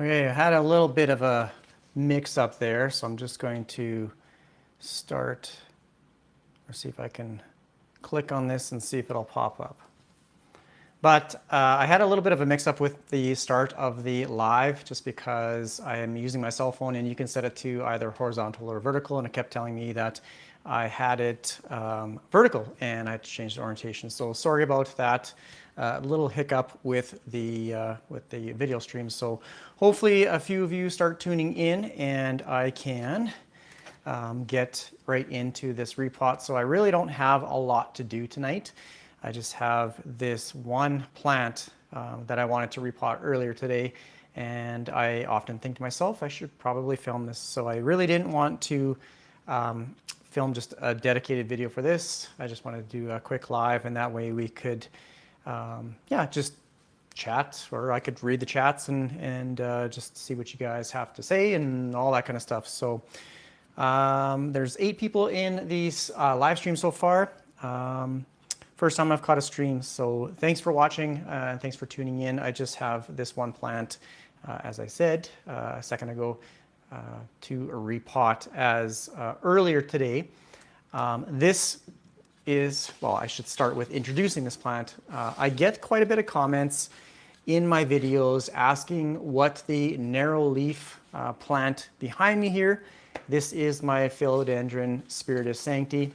Okay, I had a little bit of a mix up there, so I'm just going to start or see if I can click on this and see if it'll pop up. But I had a little bit of a mix up with the start of the live just because I am using my cell phone and you can set it to either horizontal or vertical, and it kept telling me that I had it vertical and I had to change the orientation. So sorry about that little hiccup with the video stream. So hopefully a few of you start tuning in and I can get right into this repot. So I really don't have a lot to do tonight. I just have this one plant that I wanted to repot earlier today, and I often think to myself I should probably film this. So I really didn't want to film just a dedicated video for this. I just wanted to do a quick live, and that way we could yeah, just chat, or I could read the chats and just see what you guys have to say and all that kind of stuff. So there's 8 people in these live stream so far. First time I've caught a stream, so thanks for watching and thanks for tuning in. I just have this one plant, as I said a second ago, to repot as earlier today. This is, well, I should start with introducing this plant. I get quite a bit of comments in my videos asking what the narrow leaf plant behind me here. This is my Philodendron Spiritus Sancti.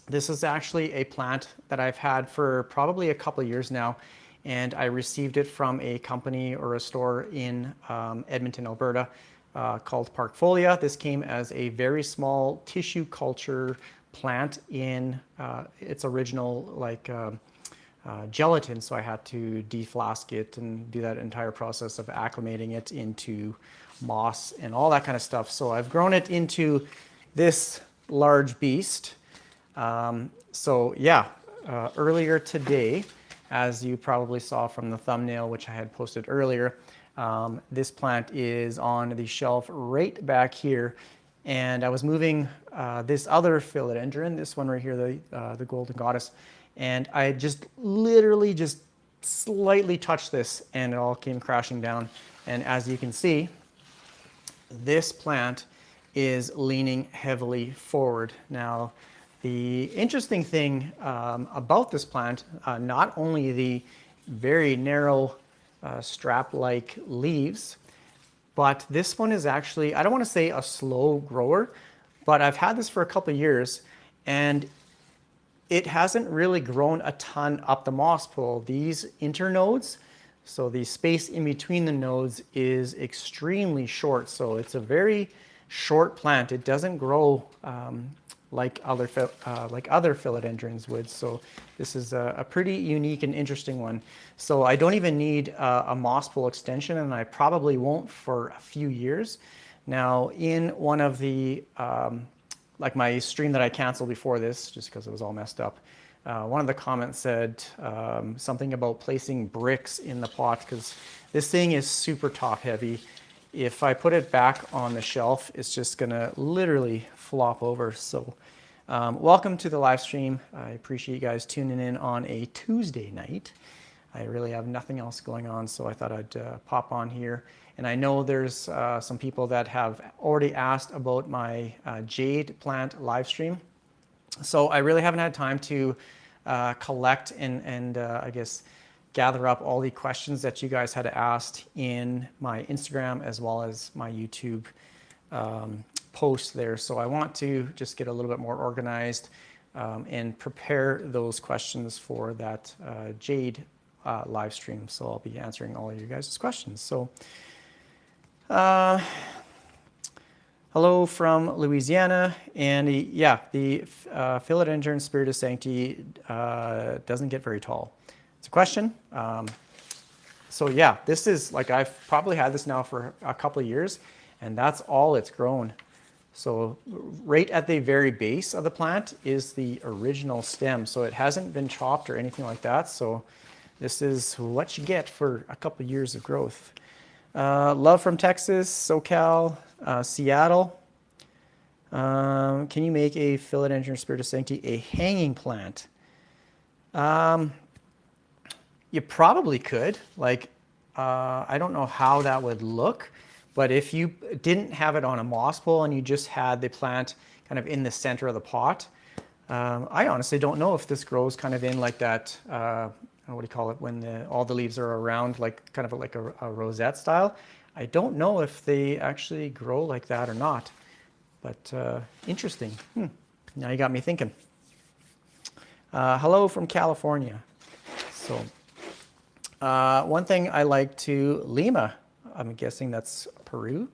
This is actually a plant that I've had for probably a couple of years now, and I received it from a company or a store in Edmonton, Alberta, called Parkfolia. This came as a very small tissue culture plant in its original gelatin, so I had to deflask it and do that entire process of acclimating it into moss and all that kind of stuff. So I've grown it into this large beast. So yeah, earlier today, as you probably saw from the thumbnail, which I had posted earlier, this plant is on the shelf right back here. And I was moving this other philodendron, this one right here, the Golden Goddess, and I just literally just slightly touched this and it all came crashing down. And as you can see, this plant is leaning heavily forward. Now, the interesting thing about this plant, not only the very narrow strap-like leaves, but this one is actually, I don't want to say a slow grower, but I've had this for a couple of years and it hasn't really grown a ton up the moss pole. These internodes, so the space in between the nodes, is extremely short. So it's a very short plant. It doesn't grow like other philodendrons would. So this is a pretty unique and interesting one. So I don't even need a moss pole extension, and I probably won't for a few years. Now, in one of the, like my stream that I canceled before this, just because it was all messed up, one of the comments said something about placing bricks in the pot, because this thing is super top heavy. If I put it back on the shelf, it's just gonna literally flop over. So welcome to the live stream. I appreciate you guys tuning in on a Tuesday night. I really have nothing else going on, so I thought I'd pop on here. And I know there's some people that have already asked about my jade plant live stream. So I really haven't had time to collect and I guess gather up all the questions that you guys had asked in my Instagram as well as my YouTube post there. So I want to just get a little bit more organized and prepare those questions for that jade live stream. So I'll be answering all of you guys' questions. So hello from Louisiana, and yeah, the Philodendron Spiritus Sancti doesn't get very tall. It's a question. So yeah, this is like, I've probably had this now for a couple of years, and that's all it's grown. So right at the very base of the plant is the original stem. So it hasn't been chopped or anything like that. So this is what you get for a couple of years of growth. Love from Texas, SoCal, Seattle. Can you make a Philodendron Spiritus Sancti a hanging plant? You probably could. Like, I don't know how that would look, but if you didn't have it on a moss pole and you just had the plant kind of in the center of the pot, I honestly don't know if this grows kind of in like that, what do you call it, when all the leaves are around, like kind of like a rosette style. I don't know if they actually grow like that or not, but interesting. Now you got me thinking. Hello from California. So one thing I like to Lima, I'm guessing that's Peru.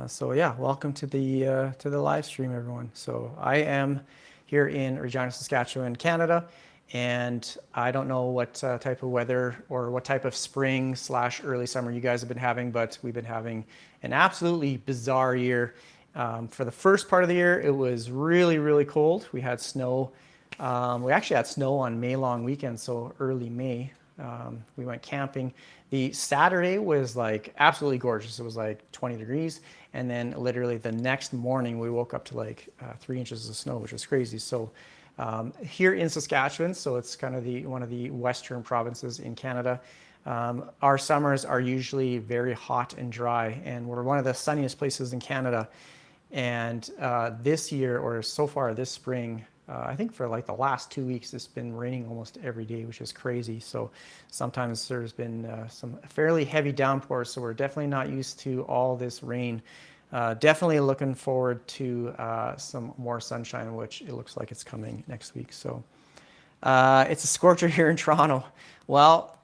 So yeah, welcome to the live stream, everyone. So I am here in Regina, Saskatchewan, Canada, and I don't know what type of weather or what type of spring / early summer you guys have been having, but we've been having an absolutely bizarre year. For the first part of the year, it was really, really cold. We had snow. We actually had snow on May long weekend, so early May. We went camping. The Saturday was like absolutely gorgeous. It was like 20 degrees. And then literally the next morning we woke up to like 3 inches of snow, which was crazy. So here in Saskatchewan, so it's kind of one of the western provinces in Canada, our summers are usually very hot and dry, and we're one of the sunniest places in Canada. And this year, or so far this spring, I think for like the last 2 weeks, it's been raining almost every day, which is crazy. So sometimes there's been some fairly heavy downpours, so we're definitely not used to all this rain. Definitely looking forward to some more sunshine, which it looks like it's coming next week. So it's a scorcher here in Toronto. Well,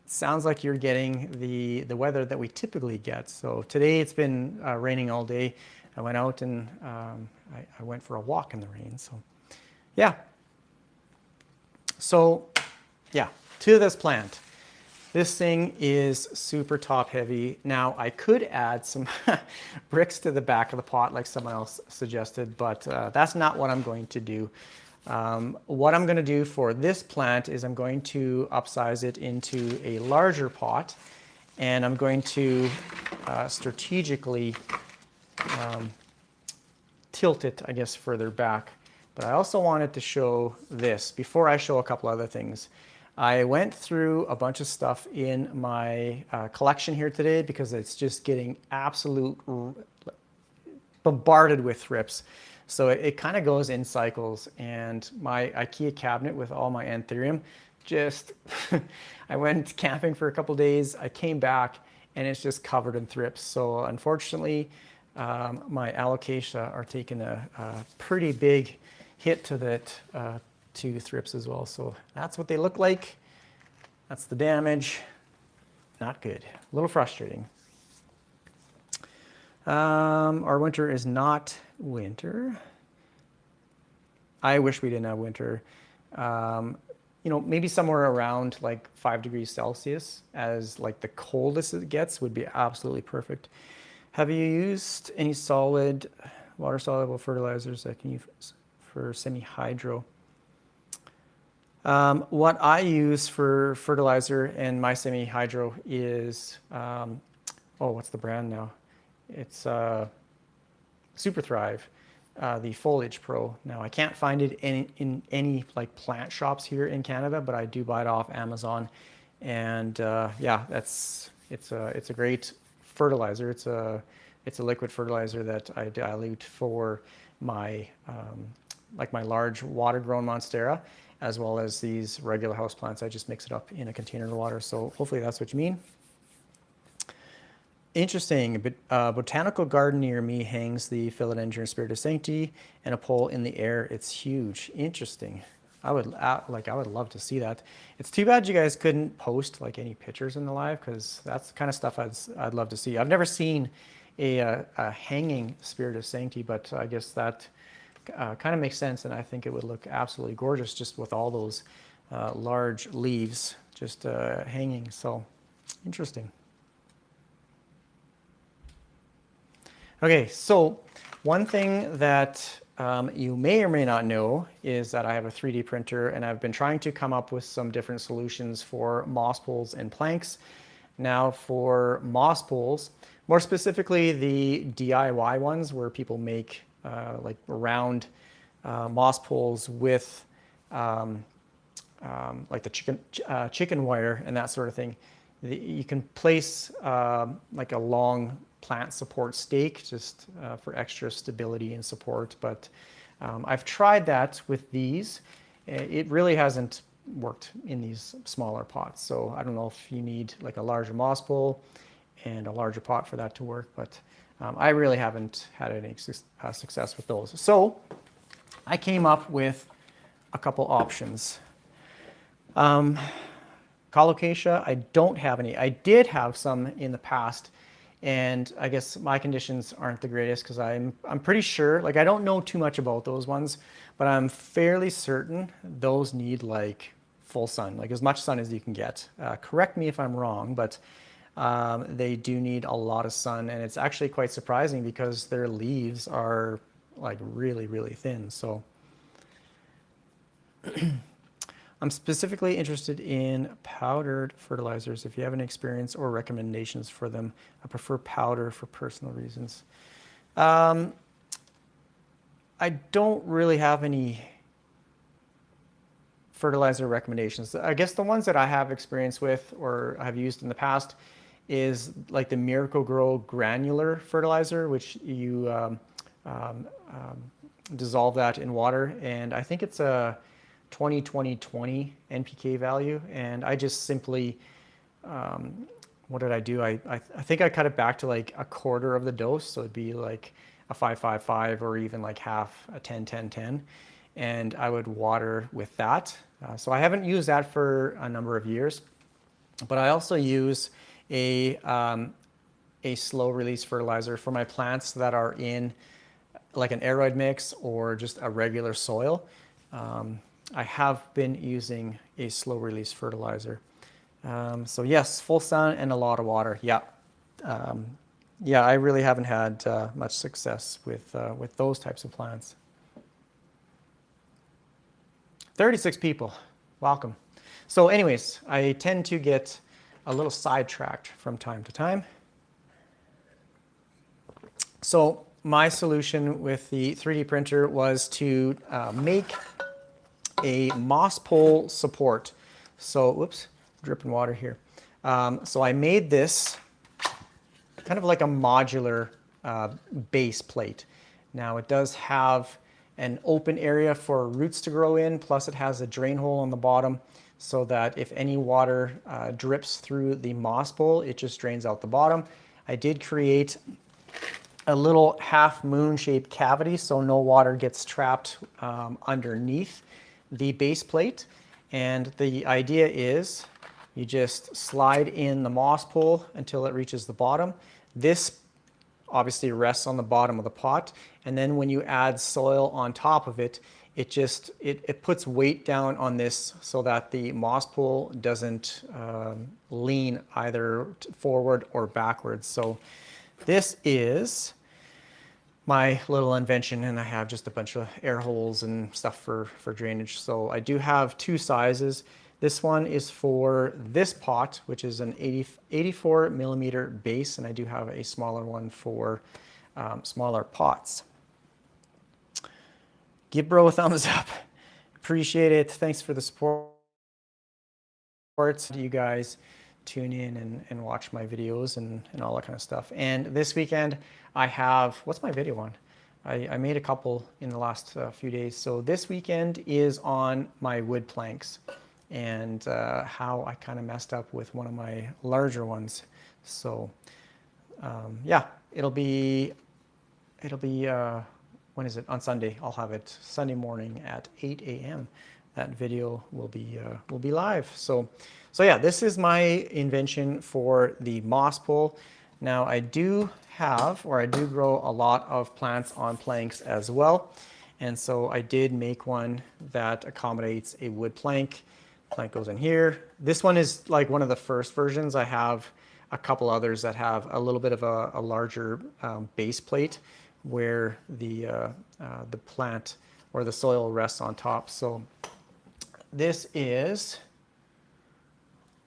sounds like you're getting the weather that we typically get. So today it's been raining all day. I went out and I went for a walk in the rain. So yeah. So yeah, to this plant. This thing is super top heavy. Now I could add some bricks to the back of the pot like someone else suggested, but that's not what I'm going to do. What I'm going to do for this plant is I'm going to upsize it into a larger pot, and I'm going to strategically tilt it, I guess, further back. But I also wanted to show this before I show a couple other things. I went through a bunch of stuff in my collection here today because it's just getting absolute bombarded with thrips. So it kind of goes in cycles, and my IKEA cabinet with all my anthurium just, I went camping for a couple days, I came back, and it's just covered in thrips. So unfortunately, my alocasia are taking a pretty big hit to that, to thrips as well. So that's what they look like. That's the damage. Not good. A little frustrating. Our winter is not winter. I wish we didn't have winter. You know, maybe somewhere around like 5 degrees Celsius as like the coldest it gets would be absolutely perfect. Have you used any solid water soluble fertilizers that can use for semi-hydro? What I use for fertilizer in my semi-hydro is, what's the brand now? It's Super Thrive, the Foliage Pro. Now I can't find it in any like plant shops here in Canada, but I do buy it off Amazon, and yeah, it's a great fertilizer. It's a liquid fertilizer that I dilute for my like my large water-grown monstera, as well as these regular house plants. I just mix it up in a container of water. So hopefully that's what you mean. Interesting. But botanical garden near me hangs the Philodendron Spiritus Sancti and a pole in the air. It's huge. Interesting. I would love to see that. It's too bad you guys couldn't post like any pictures in the live, because that's the kind of stuff I'd love to see. I've never seen a hanging Spiritus Sancti, but I guess that kind of makes sense, and I think it would look absolutely gorgeous just with all those large leaves just hanging. So interesting. Okay, so one thing that you may or may not know is that I have a 3D printer, and I've been trying to come up with some different solutions for moss poles and planks. Now for moss poles, more specifically the DIY ones where people make like round moss poles with like the chicken wire and that sort of thing. You can place like a long plant support stake just for extra stability and support, but I've tried that with these. It really hasn't worked in these smaller pots. So I don't know if you need like a larger moss bowl and a larger pot for that to work, but I really haven't had any success with those. So I came up with a couple options. Colocasia, I don't have any. I did have some in the past, and I guess my conditions aren't the greatest because I'm pretty sure, like I don't know too much about those ones, but I'm fairly certain those need like full sun, like as much sun as you can get. Correct me if I'm wrong, but they do need a lot of sun, and it's actually quite surprising because their leaves are like really, really thin. So I'm specifically interested in powdered fertilizers. If you have any experience or recommendations for them, I prefer powder for personal reasons. I don't really have any fertilizer recommendations. I guess the ones that I have experience with or have used in the past is like the Miracle-Gro granular fertilizer, which you dissolve that in water, and I think it's a 20-20-20 NPK value, and I just simply, what did I do? I think I cut it back to like a quarter of the dose, so it'd be like a 5-5-5 or even like half a 10-10-10, and I would water with that. So I haven't used that for a number of years, but I also use a slow release fertilizer for my plants that are in like an aeroid mix or just a regular soil. I have been using a slow release fertilizer. So yes, full sun and a lot of water. Yeah. Yeah, I really haven't had much success with those types of plants. 36 people, welcome. So anyways, I tend to get a little sidetracked from time to time. So my solution with the 3D printer was to make a moss pole support. So, whoops, dripping water here. So I made this kind of like a modular base plate. Now it does have an open area for roots to grow in, plus it has a drain hole on the bottom so that if any water drips through the moss bowl, it just drains out the bottom. I did create a little half moon shaped cavity so no water gets trapped underneath the base plate, and the idea is you just slide in the moss pole until it reaches the bottom. This obviously rests on the bottom of the pot, and then when you add soil on top of it, it puts weight down on this so that the moss pole doesn't lean either forward or backwards. So this is my little invention, and I have just a bunch of air holes and stuff for drainage. So I do have two sizes. This one is for this pot, which is an 84 millimeter base, and I do have a smaller one for smaller pots. Give bro a thumbs up. Appreciate it. Thanks for the support. You guys tune in and watch my videos and all that kind of stuff. And this weekend I have, what's my video on? I made a couple in the last few days. So this weekend is on my wood planks and how I kind of messed up with one of my larger ones. So yeah, it'll be when is it? On Sunday. I'll have it Sunday morning at 8 a.m. That video will be live. So yeah, this is my invention for the moss pole. Now I do grow a lot of plants on planks as well. And so I did make one that accommodates a wood plank. Plank goes in here. This one is like one of the first versions. I have a couple others that have a little bit of a larger base plate where the plant or the soil rests on top. So this is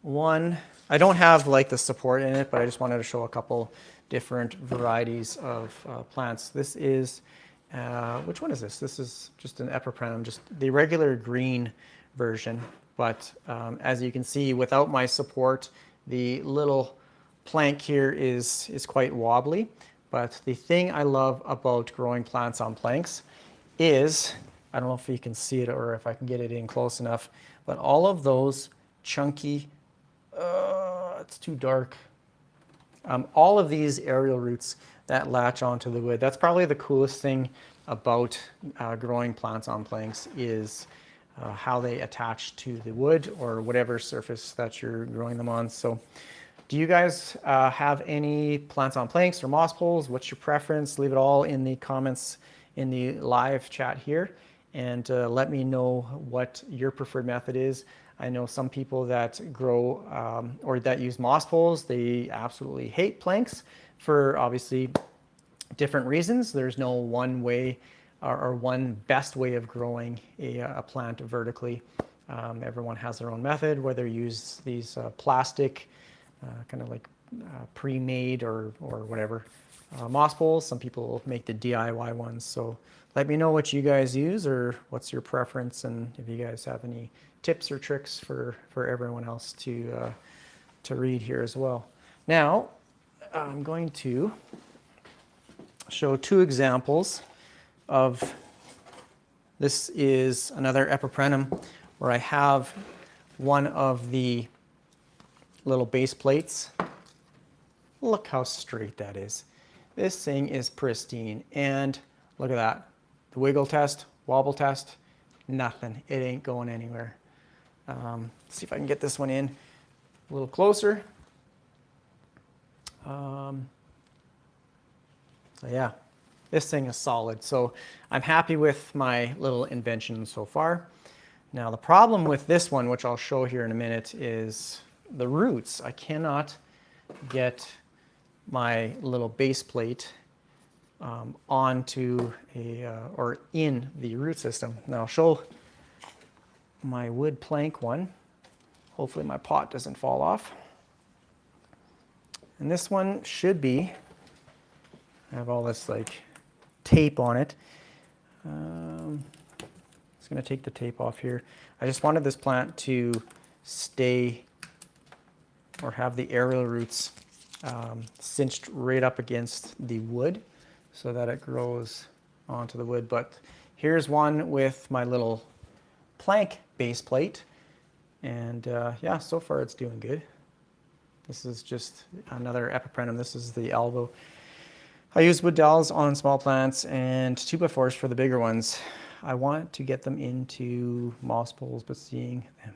one. I don't have like the support in it, but I just wanted to show a couple different varieties of plants. This is, which one is this? This is just an epipremnum, just the regular green version. But as you can see, without my support, the little plank here is quite wobbly. But the thing I love about growing plants on planks is, I don't know if you can see it or if I can get it in close enough, but all of those chunky, it's too dark. All of these aerial roots that latch onto the wood, that's probably the coolest thing about growing plants on planks is how they attach to the wood or whatever surface that you're growing them on. So do you guys have any plants on planks or moss poles? What's your preference? Leave it all in the comments in the live chat here, and let me know what your preferred method is. I know some people that grow or that use moss poles, they absolutely hate planks for obviously different reasons. There's no one way or one best way of growing a plant vertically. Everyone has their own method, whether you use these plastic kind of like pre-made or whatever moss poles. Some people make the DIY ones. So let me know what you guys use or what's your preference, and if you guys have any tips or tricks for everyone else to read here as well. Now, I'm going to show two examples of, this is another epiprenum where I have one of the little base plates. Look how straight that is. This thing is pristine, and look at that. The wiggle test, wobble test, nothing. It ain't going anywhere. Let's see if I can get this one in a little closer. So yeah, this thing is solid. So I'm happy with my little invention so far. Now the problem with this one, which I'll show here in a minute, is the roots. I cannot get my little base plate onto or in the root system. Now I'll show my wood plank one. Hopefully my pot doesn't fall off. And this one should be, I have all this like tape on it. Just going to take the tape off here. I just wanted this plant to stay or have the aerial roots cinched right up against the wood so that it grows onto the wood. But here's one with my little plank base plate, and yeah, so far it's doing good. This is just another epiprenum. This is the elbow. I use wood dowels on small plants and 2x4s for the bigger ones. I want to get them into moss poles, but seeing them.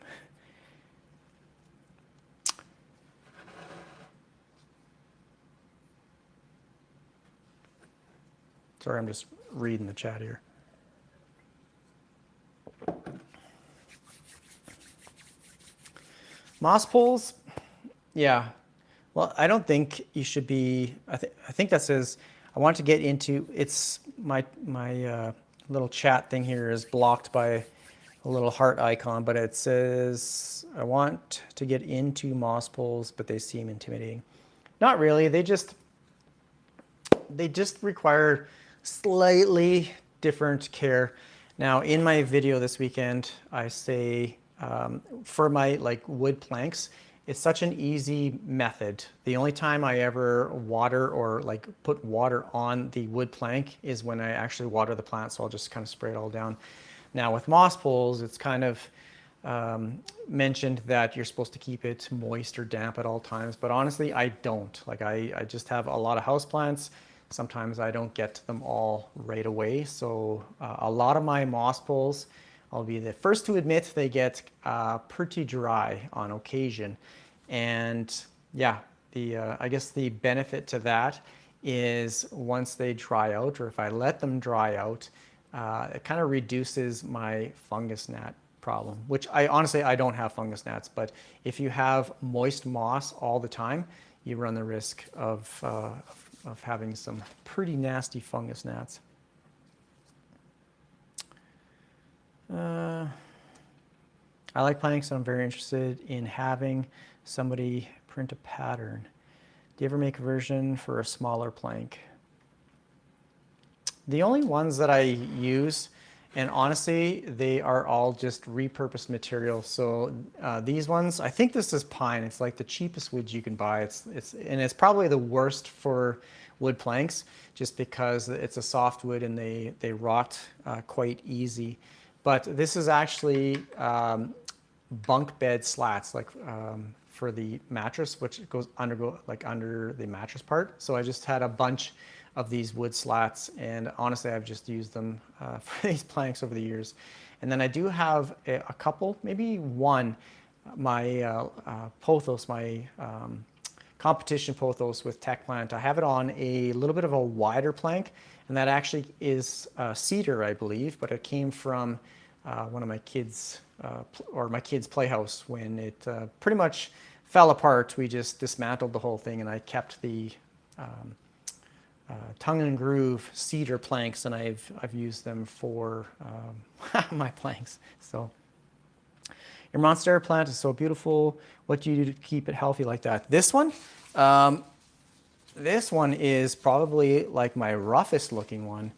Sorry, I'm just reading the chat here. Moss poles, yeah. Well, I don't think you should be, I think that says, I want to get into, it's my little chat thing here is blocked by a little heart icon, but it says, I want to get into moss poles, but they seem intimidating. Not really, they just require slightly different care. Now in my video this weekend, I say for my like wood planks, it's such an easy method. The only time I ever water or like put water on the wood plank is when I actually water the plant, so I'll just kind of spray it all down. Now with moss poles, it's kind of mentioned that you're supposed to keep it moist or damp at all times, but honestly I don't. Like I just have a lot of houseplants. Sometimes I don't get to them all right away, so a lot of my moss poles, I'll be the first to admit, they get pretty dry on occasion. And yeah, I guess the benefit to that is once they dry out, or if I let them dry out, it kind of reduces my fungus gnat problem, which honestly, I don't have fungus gnats, but if you have moist moss all the time, you run the risk of having some pretty nasty fungus gnats. I like planks, and I'm very interested in having somebody print a pattern. Do you ever make a version for a smaller plank? The only ones that I use And honestly, they are all just repurposed material. So these ones, I think this is pine. It's like the cheapest wood you can buy. It's probably the worst for wood planks, just because it's a soft wood and they rot quite easy. But this is actually bunk bed slats, like for the mattress, which goes under the mattress part. So I just had a bunch of these wood slats, and honestly I've just used them for these planks over the years. And then I do have a couple, maybe one, my pothos, my competition pothos with Tech Plant. I have it on a little bit of a wider plank, and that actually is cedar, I believe, but it came from one of my kids' my kids' playhouse. When it pretty much fell apart, we just dismantled the whole thing, and I kept the tongue and groove cedar planks, and I've used them for my planks. So your Monstera plant is so beautiful. What do you do to keep it healthy like that? This one is probably like my roughest looking one,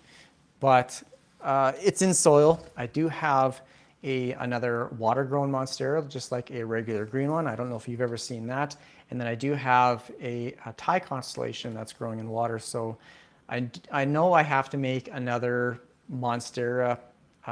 but it's in soil. I do have another water-grown Monstera, just like a regular green one. I don't know if you've ever seen that. And then I do have a Thai constellation that's growing in water. So I know I have to make another Monstera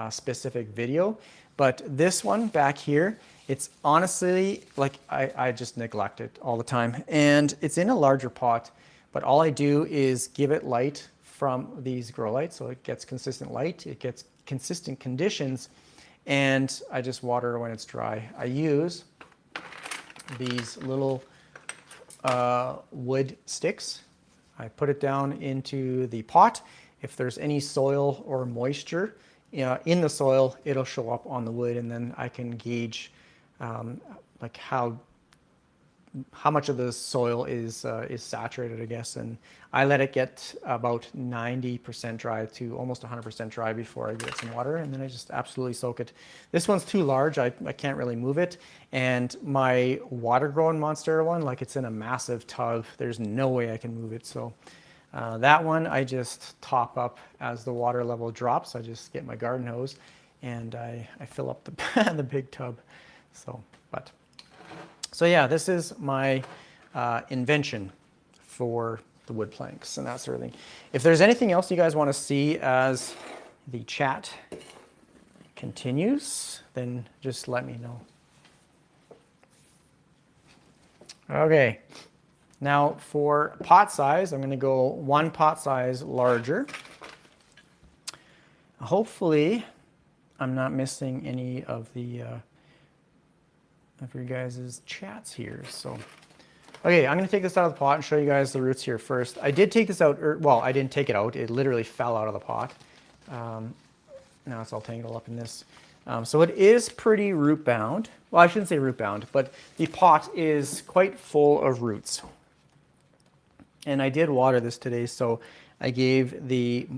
specific video, but this one back here, it's honestly like I just neglect it all the time. And it's in a larger pot, but all I do is give it light from these grow lights, so it gets consistent light, it gets consistent conditions, and I just water when it's dry. I use these little wood sticks. I put it down into the pot. If there's any soil or moisture in the soil, it'll show up on the wood, and then I can gauge like how much of the soil is saturated, I guess. And I let it get about 90% dry to almost 100% dry before I give it some water, and then I just absolutely soak it. This one's too large. I can't really move it. And my water-grown Monstera one, like, it's in a massive tub. There's no way I can move it. So that one I just top up as the water level drops. I just get my garden hose and I fill up the, the big tub. So yeah, this is my invention for the wood planks and that sort of thing. If there's anything else you guys want to see as the chat continues, then just let me know. Okay, now for pot size, I'm going to go one pot size larger. Hopefully, I'm not missing any of the of your guys' chats here. So, okay, I'm going to take this out of the pot and show you guys the roots here first. I did take this out, well, I didn't take it out. It literally fell out of the pot. Now it's all tangled up in this. So it is pretty root bound. Well, I shouldn't say root bound, but the pot is quite full of roots. And I did water this today, so I gave the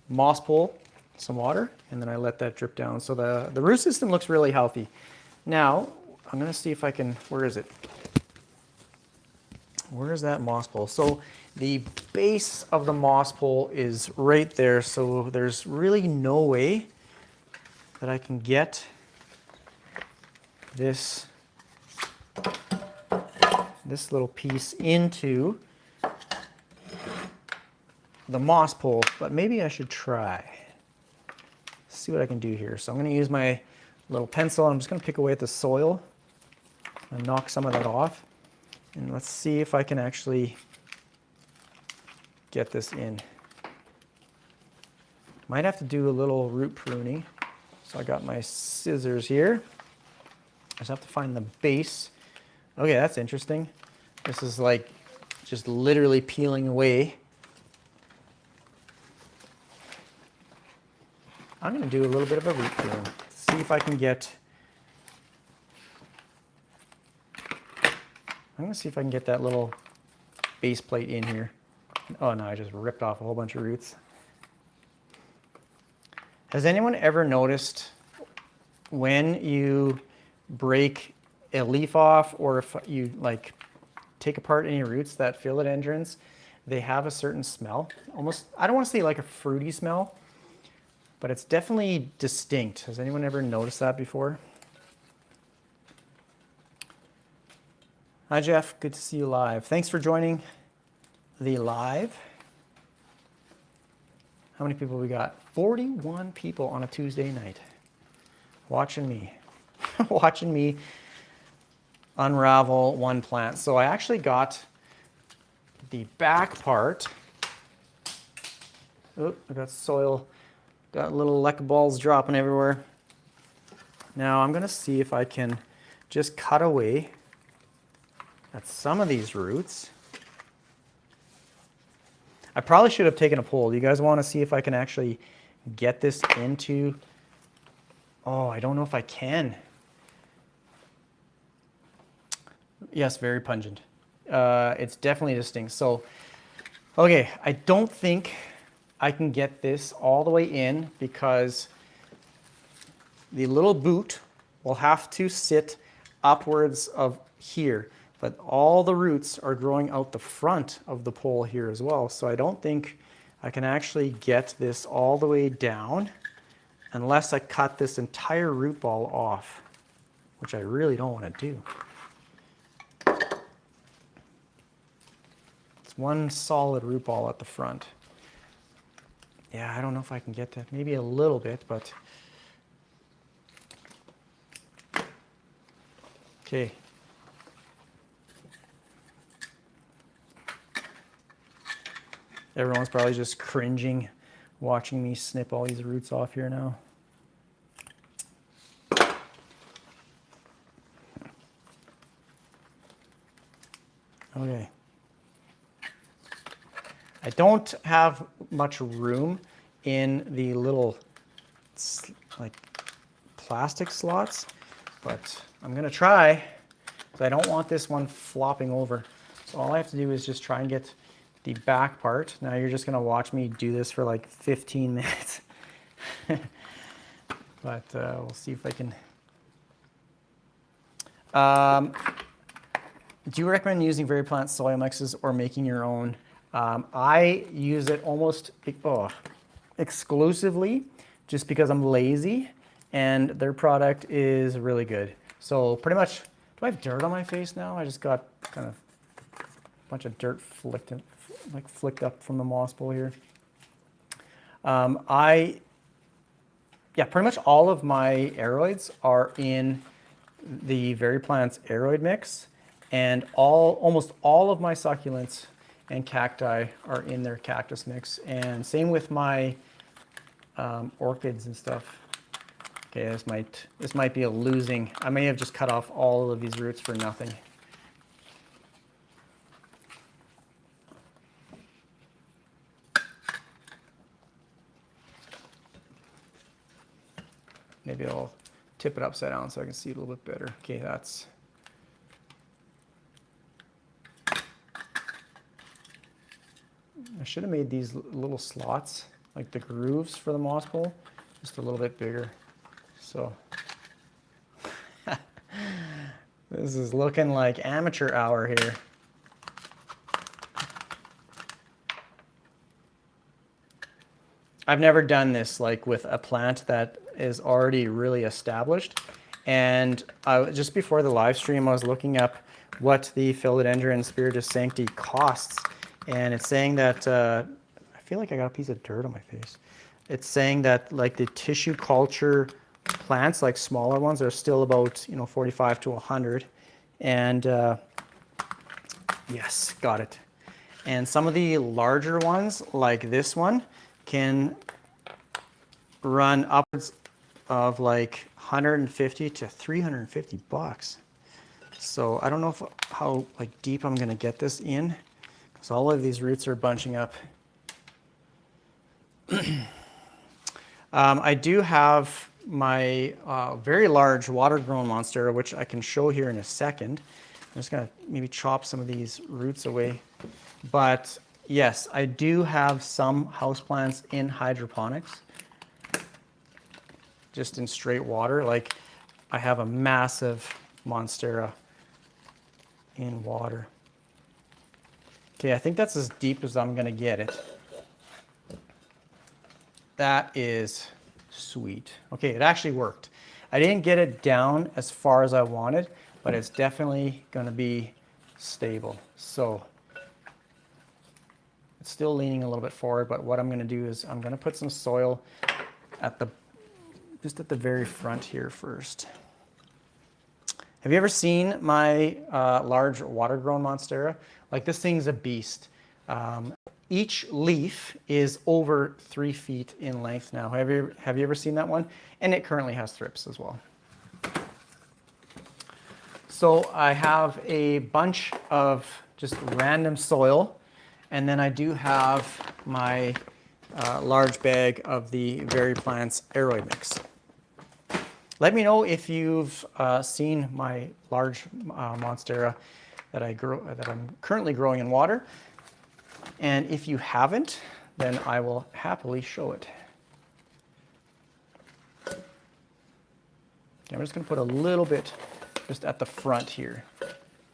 moss pole some water, and then I let that drip down. So the root system looks really healthy. Now, I'm going to see if I can, where is it? Where is that moss pole? So the base of the moss pole is right there, so there's really no way that I can get this little piece into the moss pole, but maybe I should try. See what I can do here. So I'm going to use my little pencil. I'm just going to pick away at the soil and knock some of that off. And let's see if I can actually get this in. Might have to do a little root pruning. So I got my scissors here. I just have to find the base. Okay, that's interesting. This is like just literally peeling away. I'm going to do a little bit of a root prune. See if I can get, I'm going to see if I can get that little base plate in here. Oh no, I just ripped off a whole bunch of roots. Has anyone ever noticed when you break a leaf off, or if you like take apart any roots, that philodendrons, they have a certain smell? Almost, I don't want to say like a fruity smell, but it's definitely distinct. Has anyone ever noticed that before? Hi, Jeff. Good to see you live. Thanks for joining the live. How many people we got? 41 people on a Tuesday night watching me, watching me unravel one plant. So I actually got the back part. Oh, I got soil, got little leck balls dropping everywhere. Now I'm gonna see if I can just cut away at some of these roots. I probably should have taken a poll. Do you guys want to see if I can actually get this into... Oh, I don't know if I can. Yes, very pungent. It's definitely distinct. So, okay, I don't think I can get this all the way in because the little boot will have to sit upwards of here. But all the roots are growing out the front of the pole here as well. So I don't think I can actually get this all the way down unless I cut this entire root ball off, which I really don't want to do. It's one solid root ball at the front. Yeah, I don't know if I can get that. Maybe a little bit, but... Okay. Everyone's probably just cringing watching me snip all these roots off here now. Okay. I don't have much room in the little like plastic slots, but I'm gonna try because I don't want this one flopping over. So all I have to do is just try and get the back part. Now you're just gonna watch me do this for like 15 minutes. But we'll see if I can. Do you recommend using VeryPlants soil mixes or making your own? I use it almost exclusively just because I'm lazy and their product is really good. So pretty much, do I have dirt on my face now? I just got kind of a bunch of dirt flicked up from the moss bowl here. Pretty much all of my aeroids are in the VeryPlants aeroid mix, and almost all of my succulents and cacti are in their cactus mix, and same with my orchids and stuff. Okay, this might be a losing. I may have just cut off all of these roots for nothing. Maybe I'll tip it upside down so I can see it a little bit better. Okay, that's... I should have made these little slots, like the grooves for the moss bowl, just a little bit bigger. So this is looking like amateur hour here. I've never done this like with a plant that is already really established. And just before the live stream, I was looking up what the Philodendron Spiritus Sancti costs. And it's saying that, I feel like I got a piece of dirt on my face. It's saying that like the tissue culture plants, like smaller ones, are still about 45 to 100. And yes, got it. And some of the larger ones, like this one, can run upwards of like 150 to 350 bucks. So I don't know how like deep I'm gonna get this in, because all of these roots are bunching up. I do have my very large water-grown monstera, which I can show here in a second. I'm just gonna maybe chop some of these roots away. But yes, I do have some houseplants in hydroponics, just in straight water. Like I have a massive monstera in water. Okay, I think that's as deep as I'm gonna get it. That is Sweet. Okay, it actually worked. I didn't get it down as far as I wanted, but it's definitely going to be stable. So it's still leaning a little bit forward, but what I'm going to do is I'm going to put some soil at the just at the very front here first. Have you ever seen my large water-grown monstera? Like, this thing's a beast. Each leaf is over 3 feet in length now. Have you ever seen that one? And it currently has thrips as well. So I have a bunch of just random soil, and then I do have my large bag of the VeryPlants aeroid mix. Let me know if you've seen my large monstera that I'm currently growing in water. And if you haven't, then I will happily show it. Okay, I'm just going to put a little bit just at the front here,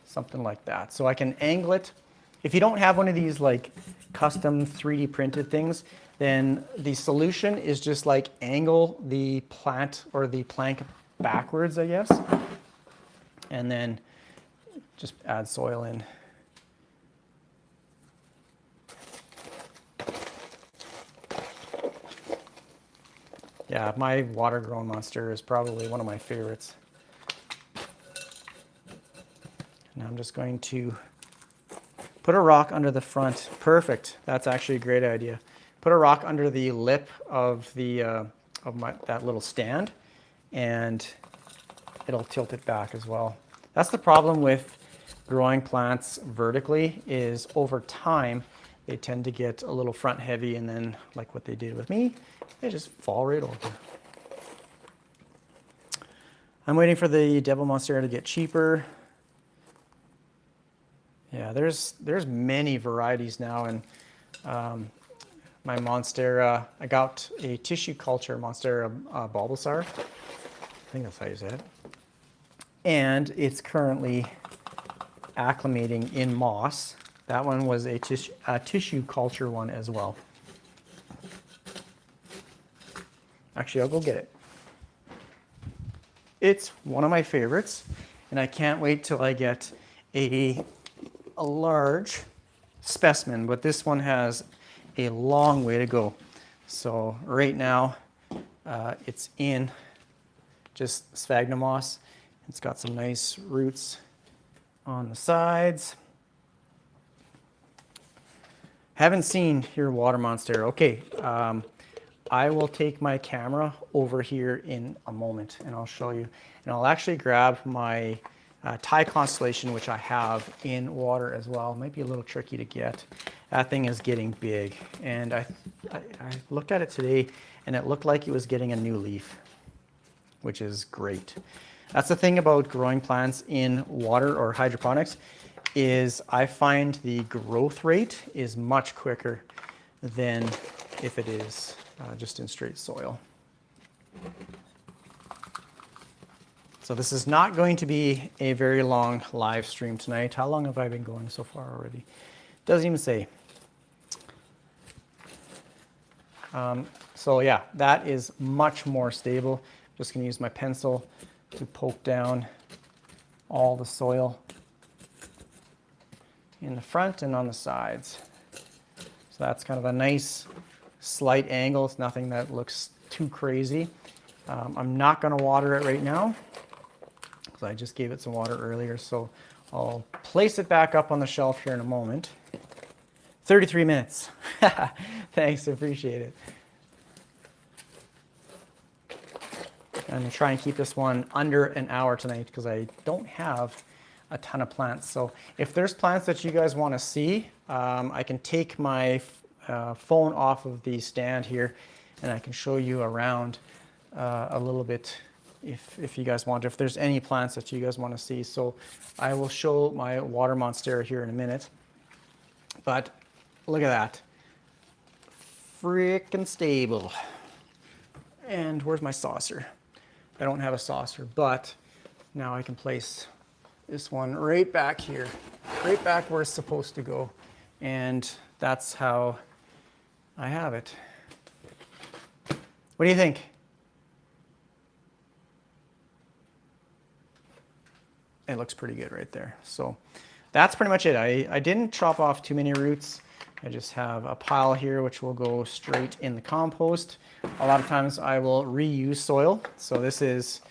something like that. So I can angle it. If you don't have one of these like custom 3D printed things, then the solution is just like angle the plant or the plank backwards, I guess, and then just add soil in. Yeah, my water-grown monster is probably one of my favorites. Now I'm just going to put a rock under the front. Perfect. That's actually a great idea. Put a rock under the lip of the that little stand, and it'll tilt it back as well. That's the problem with growing plants vertically, is over time they tend to get a little front heavy, and then, like what they did with me, they just fall right over. I'm waiting for the Devil Monstera to get cheaper. Yeah, there's many varieties now, and my Monstera, I got a tissue culture Monstera Bulbasaur. I think that's how you say it. And it's currently acclimating in moss. That one was a tissue culture one as well. Actually, I'll go get it. It's one of my favorites, and I can't wait till I get a large specimen, but this one has a long way to go. So right now it's in just sphagnum moss. It's got some nice roots on the sides. Haven't seen your water monstera. Okay, I will take my camera over here in a moment and I'll show you. And I'll actually grab my Thai constellation, which I have in water as well. It might be a little tricky to get. That thing is getting big. And I looked at it today and it looked like it was getting a new leaf, which is great. That's the thing about growing plants in water or hydroponics, is I find the growth rate is much quicker than if it is just in straight soil. So this is not going to be a very long live stream tonight. How long have I been going so far already? Doesn't even say. So yeah, that is much more stable. Just gonna use my pencil to poke down all the soil in the front and on the sides. So that's kind of a nice slight angle. It's nothing that looks too crazy. I'm not gonna water it right now, because I just gave it some water earlier, so I'll place it back up on the shelf here in a moment. 33 minutes. Thanks, appreciate it. I'm gonna try and keep this one under an hour tonight because I don't have a ton of plants. So if there's plants that you guys wanna see, I can take my phone off of the stand here and I can show you around a little bit if you guys want, if there's any plants that you guys want to see. So I will show my water monstera here in a minute. But look at that. Freaking stable. And where's my saucer? I don't have a saucer, but now I can place this one right back here, right back where it's supposed to go. And that's how I have it. What do you think? it looks pretty good right there. So that's pretty much it. I didn't chop off too many roots. I just have a pile here which will go straight in the compost. A lot of times I will reuse soil. So this is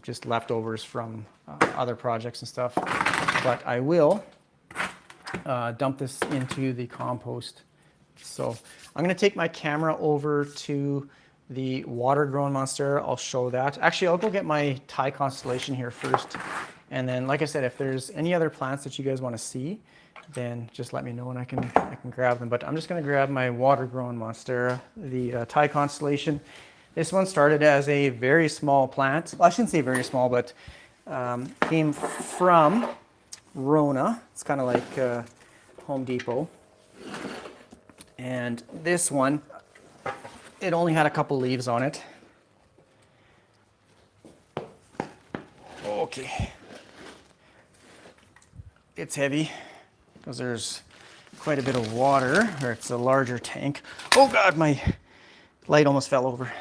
just leftovers from other projects and stuff. But I will dump this into the compost. So I'm going to take my camera over to the water-grown monstera. I'll show that. Actually, I'll go get my Thai constellation here first. And then, like I said, if there's any other plants that you guys want to see, then just let me know and I can grab them. But I'm just going to grab my water-grown monstera, the Thai constellation. This one started as a very small plant. Well, I shouldn't say very small, but came from Rona. It's kind of like Home Depot. And this one, it only had a couple leaves on it. Okay. It's heavy because there's quite a bit of water, or it's a larger tank. Oh God, my light almost fell over.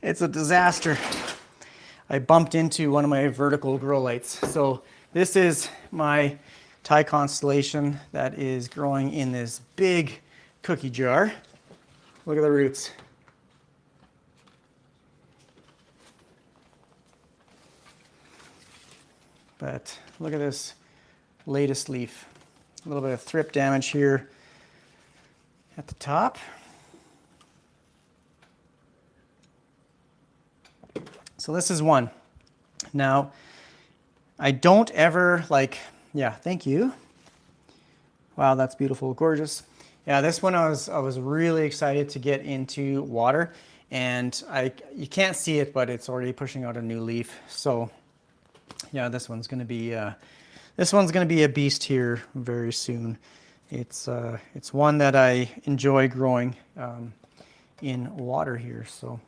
It's a disaster. I bumped into one of my vertical grow lights. So this is my Thai constellation that is growing in this big cookie jar. Look at the roots. But look at this latest leaf. A little bit of thrip damage here at the top. So this is one. Now, I don't ever yeah, thank you. Wow, that's beautiful, gorgeous. Yeah, this one I was really excited to get into water, and you can't see it, but it's already pushing out a new leaf. So yeah, this one's going to be a beast here very soon. It's one that I enjoy growing in water here. So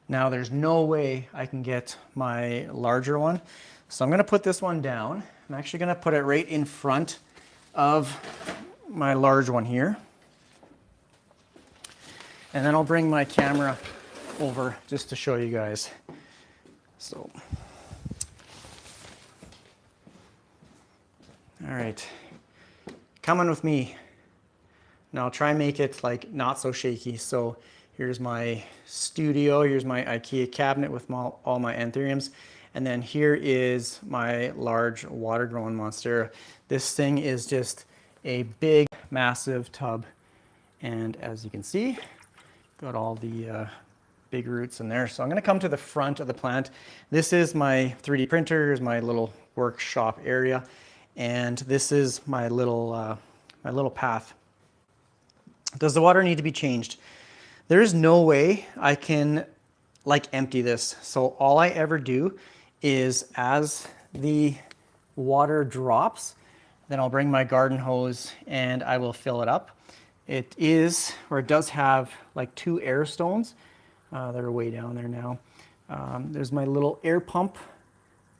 now there's no way I can get my larger one. So I'm going to put this one down. I'm actually going to put it right in front of my large one here. And then I'll bring my camera over just to show you guys. So, all right, coming with me. Now I'll try and make it like not so shaky. So here's my studio, here's my IKEA cabinet with all my anthuriums. And then here is my large water-grown monstera. This thing is just a big, massive tub. And as you can see, got all the big roots in there. So I'm gonna come to the front of the plant. This is my 3D printer, here's my little workshop area. And this is my little path. Does the water need to be changed? There is no way I can empty this. So all I ever do is as the water drops, then I'll bring my garden hose and I will fill it up. It does have like 2 air stones that are way down there now. There's my little air pump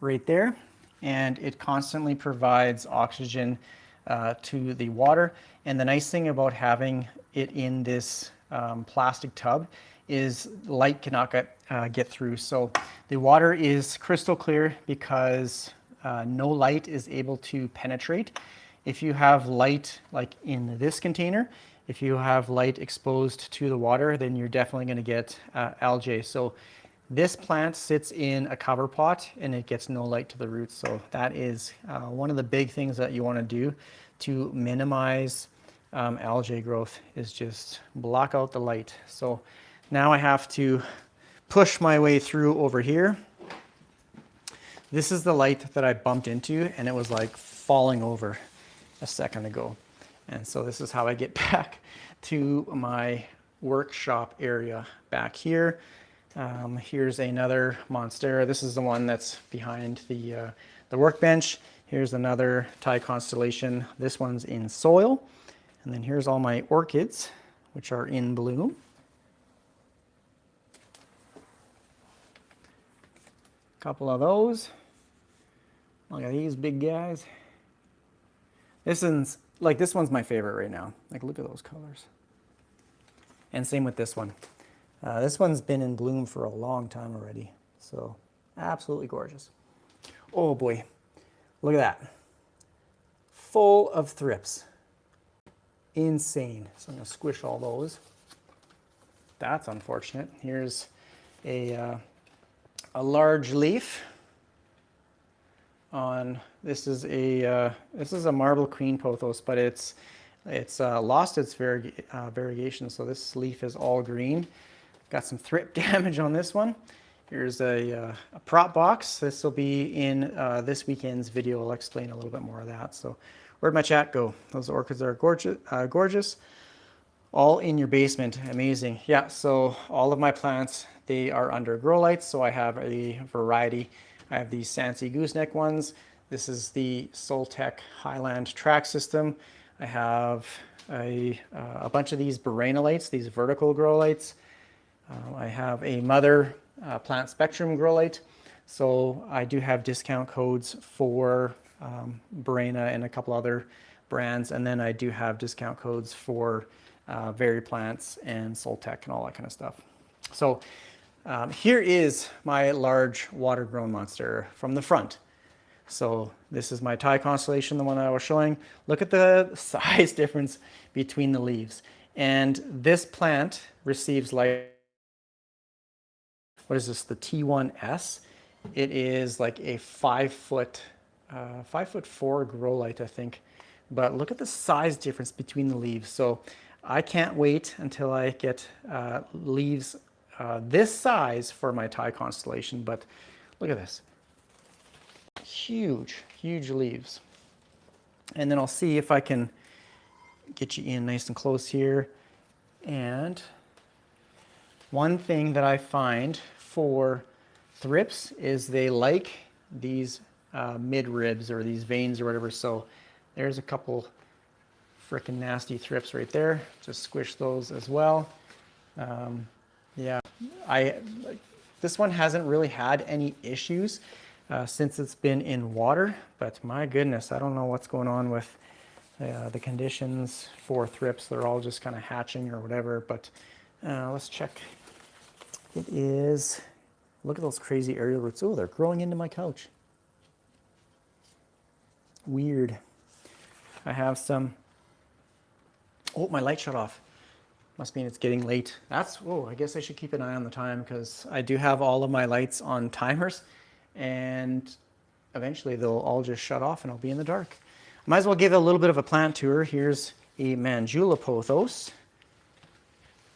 right there, and it constantly provides oxygen to the water. And the nice thing about having it in this plastic tub is light cannot get through. So the water is crystal clear because no light is able to penetrate. If you have light like in this container, if you have light exposed to the water, then you're definitely going to get algae. So this plant sits in a cover pot and it gets no light to the roots. So that is one of the big things that you want to do to minimize algae growth, is just block out the light. So now I have to push my way through over here. This is the light that I bumped into, and it was like falling over a second ago. And so this is how I get back to my workshop area back here. Here's another monstera. This is the one that's behind the workbench. Here's another Thai constellation. This one's in soil. And then here's all my orchids, which are in bloom. Couple of those. Look at these big guys. This one's my favorite right now. Like, look at those colors. And same with this one. This one's been in bloom for a long time already. So absolutely gorgeous. Oh boy, look at that. Full of thrips. Insane. So I'm gonna squish all those. That's unfortunate. Here's a large leaf on, this is a marble queen pothos, but it's lost its variegation, so this leaf is all green. Got some thrip damage on this one. Here's a prop box. This will be in this weekend's video. I'll explain a little bit more of that. So where'd my chat go? Those orchids are gorgeous. All in your basement. Amazing. Yeah, so all of my plants, they are under grow lights. So I have a variety. I have these Sansi gooseneck ones. This is the Soltech Highland track system. I have a bunch of these Barena lights, these vertical grow lights. I have a mother plant spectrum grow light. So I do have discount codes for Barena and a couple other brands. And then I do have discount codes for VeryPlants and Soltech and all that kind of stuff. So here is my large water-grown monster from the front. So this is my Thai constellation, the one that I was showing. Look at the size difference between the leaves. And this plant receives light. What is this, the T1S? It is like a 5'4" grow light, I think. But look at the size difference between the leaves. So I can't wait until I get leaves this size for my Thai constellation. But look at this. Huge leaves. And then I'll see if I can get you in nice and close here. And one thing that I find for thrips is they like these midribs or these veins or whatever. So there's a couple freaking nasty thrips right there. Just squish those as well. Yeah, this one hasn't really had any issues since it's been in water, but my goodness, I don't know what's going on with the conditions for thrips. They're all just kind of hatching or whatever, but let's check. It is, look at those crazy aerial roots. Oh, they're growing into my couch. Weird. I have some, oh, my light shut off. Must mean it's getting late. That's, oh, I guess I should keep an eye on the time because I do have all of my lights on timers and eventually they'll all just shut off and I'll be in the dark. Might as well give a little bit of a plant tour. Here's a Manjula pothos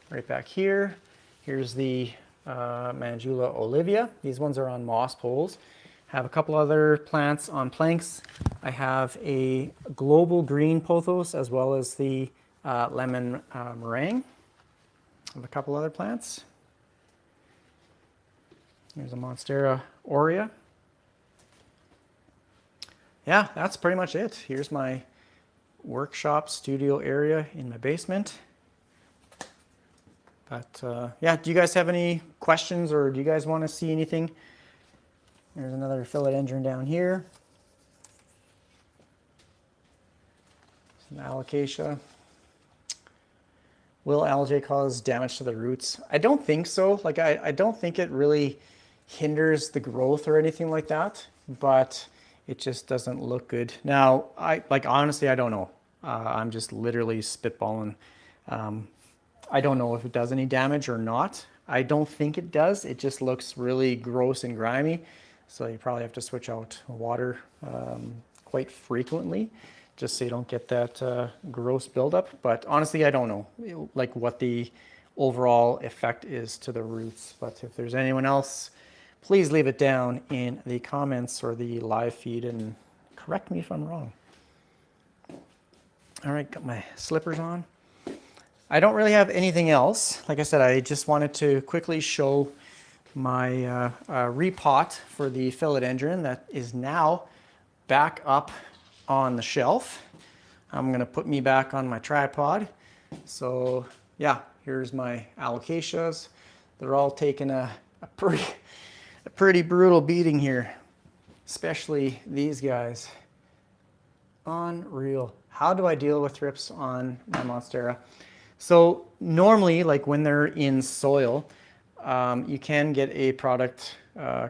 right back here. Here's the Manjula olivia. These ones are on moss poles. Have a couple other plants on planks. I have a global green pothos as well as the lemon meringue. I have a couple other plants. Here's a Monstera aurea. Yeah, that's pretty much it. Here's my workshop studio area in my basement. But yeah, do you guys have any questions or do you guys want to see anything? There's another philodendron down here. Some alocasia. Will algae cause damage to the roots? I don't think so. Like I don't think it really hinders the growth or anything like that, but it just doesn't look good. Now, honestly, I don't know. I'm just literally spitballing. I don't know if it does any damage or not. I don't think it does. It just looks really gross and grimy. So you probably have to switch out water quite frequently just so you don't get that gross buildup. But honestly, I don't know like what the overall effect is to the roots. But if there's anyone else, please leave it down in the comments or the live feed and correct me if I'm wrong. All right, got my slippers on. I don't really have anything else. Like I said, I just wanted to quickly show my repot for the philodendron that is now back up on the shelf. I'm gonna put me back on my tripod. So yeah, here's my alocasias. They're all taking a pretty brutal beating here, especially these guys. Unreal. How do I deal with thrips on my Monstera? So normally, like when they're in soil, you can get a product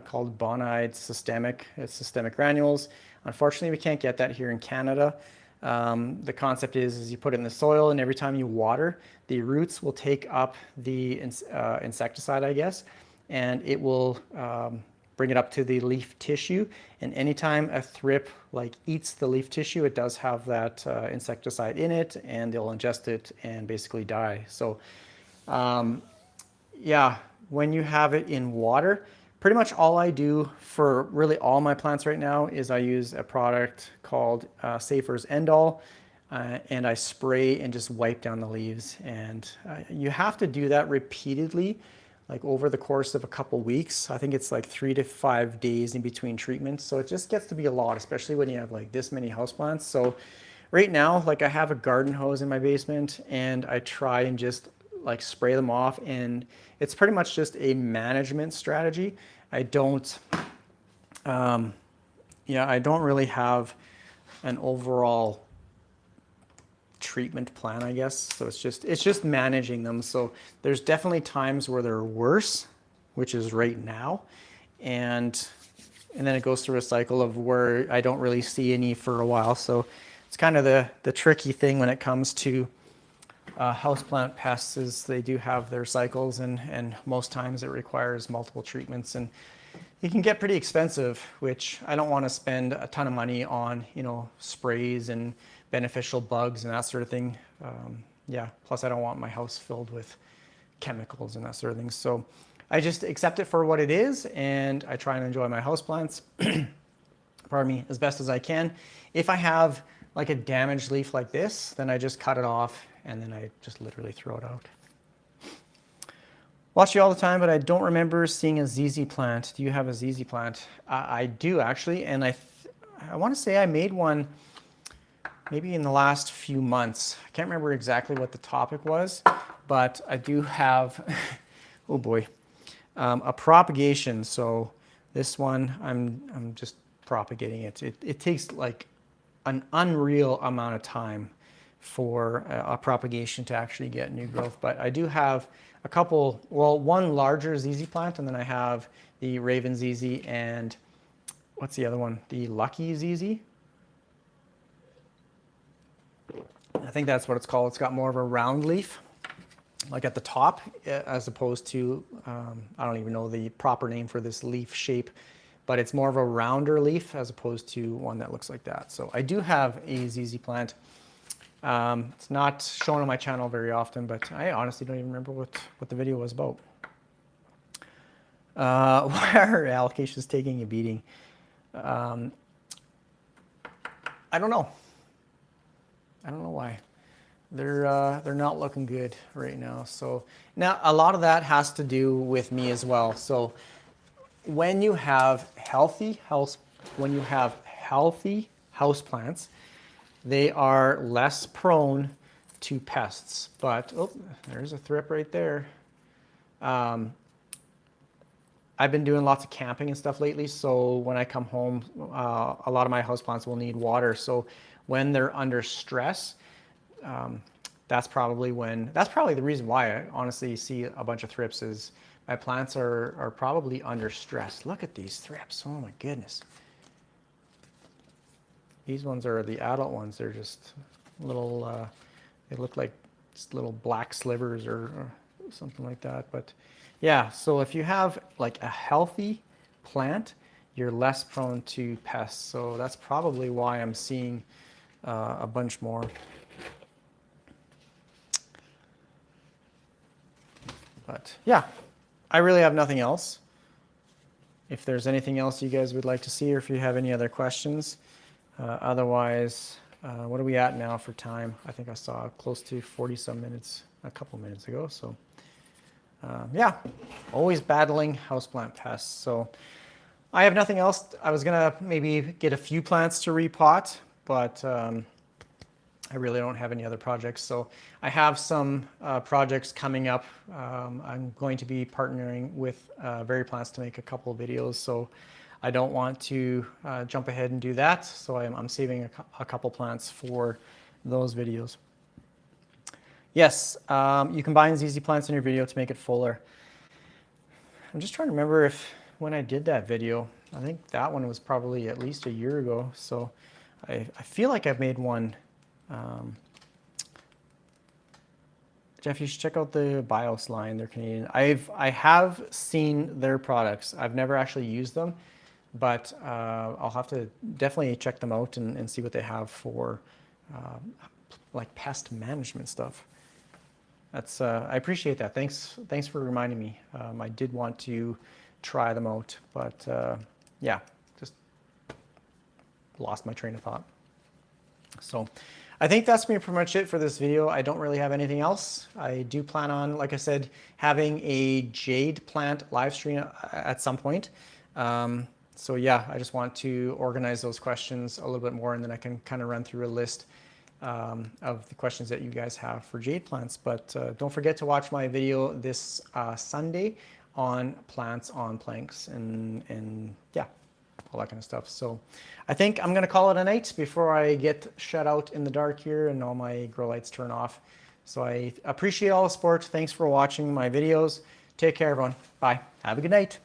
called Bonide Systemic. It's systemic granules. Unfortunately, we can't get that here in Canada. The concept is you put it in the soil, and every time you water, the roots will take up the insecticide, I guess, and it will bring it up to the leaf tissue. And anytime a thrip like eats the leaf tissue, it does have that insecticide in it, and they'll ingest it and basically die. So yeah, when you have it in water, pretty much all I do for really all my plants right now is I use a product called Safer's End All, and I spray and just wipe down the leaves. And you have to do that repeatedly, like over the course of a couple weeks. I think it's like 3 to 5 days in between treatments. So it just gets to be a lot, especially when you have like this many houseplants. So right now, like I have a garden hose in my basement, and I try and just like spray them off, and it's pretty much just a management strategy. I don't really have an overall treatment plan, I guess. So it's just managing them. So there's definitely times where they're worse, which is right now, and then it goes through a cycle of where I don't really see any for a while. So it's kind of the tricky thing when it comes to houseplant pests, is they do have their cycles, and most times it requires multiple treatments, and it can get pretty expensive, which I don't want to spend a ton of money on, sprays and beneficial bugs and that sort of thing. Yeah, plus I don't want my house filled with chemicals and that sort of thing. So I just accept it for what it is, and I try and enjoy my houseplants, pardon me, as best as I can. If I have like a damaged leaf like this, then I just cut it off, and then I just literally throw it out. Watch you all the time, but I don't remember seeing a ZZ plant. Do you have a ZZ plant? I do actually, and I want to say I made one maybe in the last few months. I can't remember exactly what the topic was, but I do have, oh boy, a propagation. So this one, I'm just propagating it. It takes like an unreal amount of time for a propagation to actually get new growth. But I do have a couple, well, one larger ZZ plant, and then I have the Raven ZZ, and what's the other one? The Lucky ZZ. I think that's what it's called. It's got more of a round leaf, like at the top, as opposed to, I don't even know the proper name for this leaf shape, but it's more of a rounder leaf as opposed to one that looks like that. So I do have a ZZ plant. It's not shown on my channel very often, but I honestly don't even remember what the video was about. Why are allocations taking a beating? I don't know. I don't know why. They're not looking good right now. So now a lot of that has to do with me as well. So when you have healthy houseplants, they are less prone to pests. But oh, there's a thrip right there. I've been doing lots of camping and stuff lately, so when I come home, a lot of my houseplants will need water. So when they're under stress, that's probably the reason why I honestly see a bunch of thrips, is my plants are probably under stress. Look at these thrips. Oh my goodness. These ones are the adult ones. They're just little, they look like just little black slivers or something like that. But yeah, so if you have like a healthy plant, you're less prone to pests. So that's probably why I'm seeing a bunch more. But yeah, I really have nothing else. If there's anything else you guys would like to see, or if you have any other questions. Otherwise, what are we at now for time? I think I saw close to 40 some minutes a couple minutes ago. So yeah, always battling houseplant pests. So I have nothing else. I was gonna maybe get a few plants to repot, but I really don't have any other projects. So I have some projects coming up. I'm going to be partnering with VeryPlants to make a couple of videos. So I don't want to jump ahead and do that. So I'm saving a couple plants for those videos. Yes, you combine ZZ plants in your video to make it fuller. I'm just trying to remember if when I did that video, I think that one was probably at least a year ago. So I feel like I've made one. Jeff, you should check out the BIOS line. They're Canadian. I have seen their products. I've never actually used them, but I'll have to definitely check them out and see what they have for like pest management stuff. That's I appreciate that. Thanks for reminding me. I did want to try them out, but yeah, just lost my train of thought. So I think that's going to be pretty much it for this video. I don't really have anything else. I do plan on, like I said, having a jade plant live stream at some point. So yeah, I just want to organize those questions a little bit more, and then I can kind of run through a list of the questions that you guys have for jade plants. But don't forget to watch my video this Sunday on plants on planks and yeah, all that kind of stuff. So I think I'm going to call it a night before I get shut out in the dark here and all my grow lights turn off. So I appreciate all the support. Thanks for watching my videos. Take care, everyone. Bye. Have a good night.